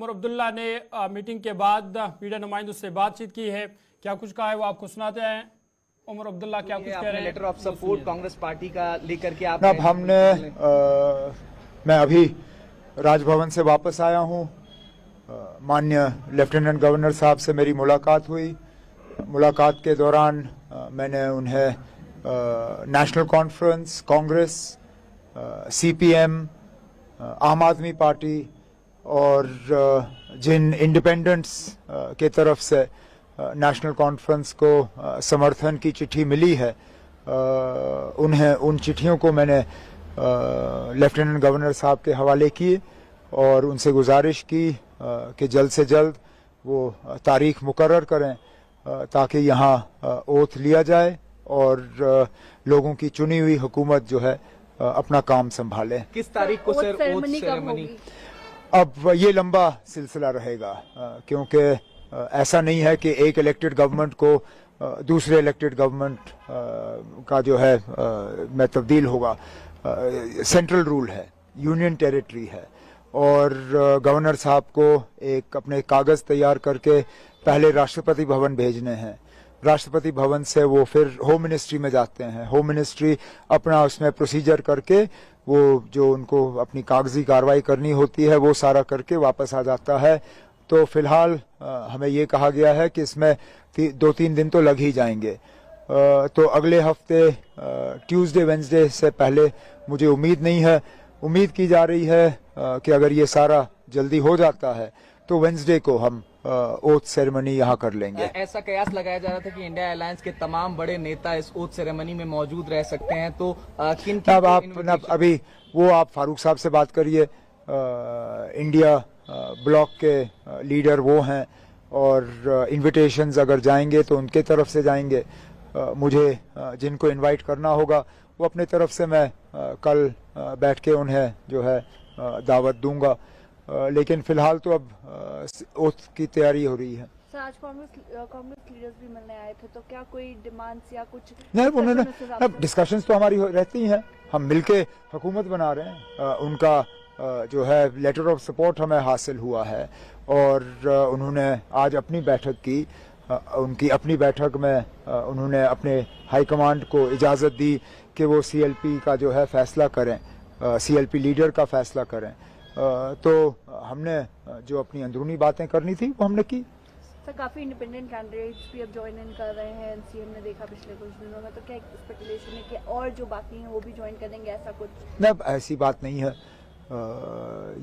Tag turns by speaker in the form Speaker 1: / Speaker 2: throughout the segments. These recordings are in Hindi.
Speaker 1: उमर अब्दुल्ला ने मीटिंग के बाद मीडिया नुमाइंदों से बातचीत की है। क्या कुछ कहा है वो आपको सुनाते हैं। उमर अब्दुल्ला क्या कुछ कह रहे हैं।
Speaker 2: Letter of support Congress party का लेकर के आप
Speaker 3: मैं अभी राजभवन से वापस आया हूँ। माननीय लेफ्टिनेंट गवर्नर साहब से मेरी मुलाकात हुई। मुलाकात के दौरान मैंने उन्हें नेशनल कॉन्फ्रेंस, कांग्रेस, सीपीएम, आम आदमी पार्टी और जिन इंडिपेंडेंट्स के तरफ से नेशनल कॉन्फ्रेंस को समर्थन की चिट्ठी मिली है, उन्हें उन चिट्ठियों को मैंने लेफ्टिनेंट गवर्नर साहब के हवाले किए और उनसे गुजारिश की कि जल्द से जल्द वो तारीख मुकर्रर करें ताकि यहाँ ओथ लिया जाए और लोगों की चुनी हुई हुकूमत जो है अपना काम संभाले।
Speaker 2: किस तारीख को सर ओथ सेरेमनी?
Speaker 3: अब ये लंबा सिलसिला रहेगा क्योंकि ऐसा नहीं है कि एक इलेक्टेड गवर्नमेंट को दूसरे इलेक्टेड गवर्नमेंट का जो है में तब्दील होगा। सेंट्रल रूल है, यूनियन टेरिटरी है और गवर्नर साहब को एक अपने कागज तैयार करके पहले राष्ट्रपति भवन भेजने हैं। राष्ट्रपति भवन से वो फिर होम मिनिस्ट्री में जाते हैं। होम मिनिस्ट्री अपना उसमें प्रोसीजर करके वो जो उनको अपनी कागजी कार्रवाई करनी होती है वो सारा करके वापस आ जाता है। तो फिलहाल हमें ये कहा गया है कि इसमें 2-3 दिन तो लग ही जाएंगे। तो अगले हफ्ते ट्यूसडे वेंसडे से पहले मुझे उम्मीद नहीं है। उम्मीद की जा रही है कि अगर ये सारा जल्दी हो जाता है तो वेंसडे को हम ओथ सेरेमनी यहाँ कर लेंगे।
Speaker 2: ऐसा कयास लगाया जा रहा था कि इंडिया अलायंस के तमाम बड़े नेता इस ओथ सेरेमनी में मौजूद रह सकते हैं, तो किन
Speaker 3: अब आप अभी वो आप फारूक साहब से बात करिए। इंडिया ब्लॉक के लीडर वो हैं और इनविटेशंस अगर जाएंगे तो उनके तरफ से जाएंगे। मुझे जिनको इनवाइट करना होगा वो अपने तरफ से मैं कल बैठ के उन्हें जो है दावत दूंगा। लेकिन फिलहाल तो अब ओथ की तैयारी हो रही है।
Speaker 4: सर, आज कांग्रेस लीडर्स भी मिलने आए थे, तो क्या कोई डिमांड्स या कुछ
Speaker 3: नहीं? उन्होंने डिस्कशंस तो हमारी रहती हैं, हम मिलके हुकूमत बना रहे हैं। उनका जो है लेटर ऑफ सपोर्ट हमें हासिल हुआ है और उन्होंने आज अपनी बैठक की। उनकी अपनी बैठक में उन्होंने अपने हाईकमांड को इजाज़त दी कि वो सीएलपी का जो है फैसला करें, सीएलपी लीडर का फैसला करें। तो हमने जो अपनी अंदरूनी बातें करनी थी वो हमने की।
Speaker 4: सर, काफी इंडिपेंडेंट कैंडिडेट्स भी अब ज्वाइन इन कर रहे हैं एनसीएम ने देखा पिछले कुछ दिनों में, तो क्या स्पेकुलेशन है कि और जो बाकी हैं वो भी ज्वाइन करेंगे, ऐसा कुछ?
Speaker 3: नहीं, ऐसी बात नहीं है।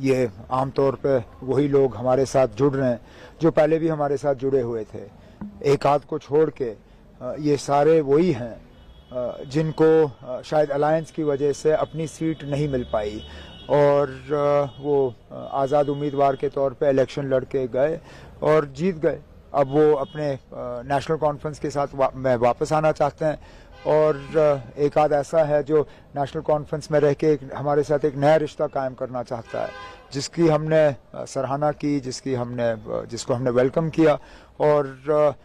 Speaker 3: ये आमतौर पे वही लोग हमारे साथ जुड़ रहे हैं जो पहले भी हमारे साथ जुड़े हुए थे। एक आध को छोड़ के ये सारे वही हैं जिनको शायद अलायंस की वजह से अपनी सीट नहीं मिल पाई और वो आज़ाद उम्मीदवार के तौर पे इलेक्शन लड़के गए और जीत गए। अब वो अपने नेशनल कॉन्फ्रेंस के साथ में वापस आना चाहते हैं और एक आध ऐसा है जो नेशनल कॉन्फ्रेंस में रह के हमारे साथ एक नया रिश्ता कायम करना चाहता है, जिसकी हमने सराहना की, जिसको हमने वेलकम किया और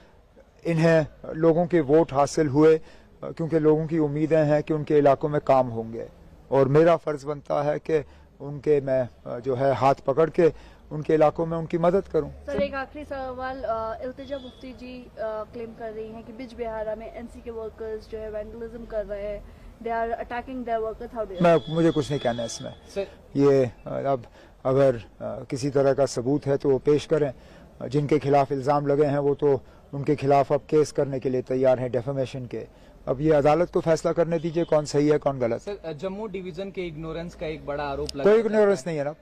Speaker 3: इन्हें लोगों के वोट हासिल हुए क्योंकि लोगों की उम्मीदें हैं कि उनके इलाकों में काम होंगे और मेरा फर्ज बनता है कि उनके मैं जो है हाथ पकड़ के उनके इलाकों में उनकी मदद करूं।
Speaker 4: सर, एक आखिरी सवाल। इल्तिजा मुफ्ती जी क्लेम कर रही हैं कि बिज बिहारा में एनसी के वर्कर्स जो है वैंडलिज्म कर रहे हैं, they are attacking their workers.
Speaker 3: मुझे कुछ नहीं कहना इसमें। ये अब अगर किसी तरह का सबूत है तो वो पेश करें। जिनके खिलाफ इल्जाम लगे हैं वो तो उनके खिलाफ अब केस करने के लिए तैयार हैं, डेफेमेशन के। अब ये अदालत को फैसला करने दीजिए कौन सही है कौन गलत।
Speaker 2: सर, जम्मू डिवीजन के इग्नोरेंस का एक बड़ा आरोप लगा।
Speaker 3: कोई इग्नोरेंस नहीं है ना,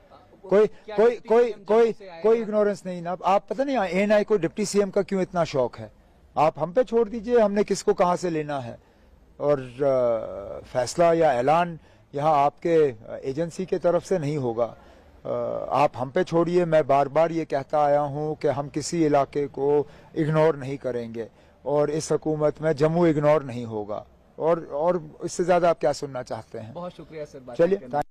Speaker 3: कोई इग्नोरेंस नहीं ना। आप पता नहीं एएनआई को डिप्टी सीएम का क्यों इतना शौक है। आप हम पे छोड़ दीजिए, हमने किसको कहां से लेना है। और फैसला या ऐलान यहाँ आपके एजेंसी के तरफ से नहीं होगा। आप हम पे छोड़िए। मैं बार बार ये कहता आया हूँ कि हम किसी इलाके को इग्नोर नहीं करेंगे और इस हुकूमत में जम्मू इग्नोर नहीं होगा। और इससे ज्यादा आप क्या सुनना चाहते हैं?
Speaker 2: बहुत शुक्रिया सर।
Speaker 3: चलिए।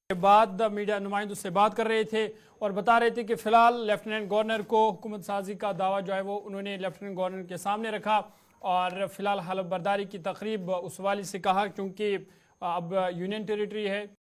Speaker 1: के बाद मीडिया नुमाइंदों से बात कर रहे थे और बता रहे थे कि फिलहाल लेफ्टिनेंट गवर्नर को हुकूमत साजी का दावा जो है वो उन्होंने लेफ्टिनेंट गवर्नर के सामने रखा और फिलहाल हलफ बर्दारी की तकरीब उस वाली से कहा क्योंकि अब यूनियन टेरिटरी है।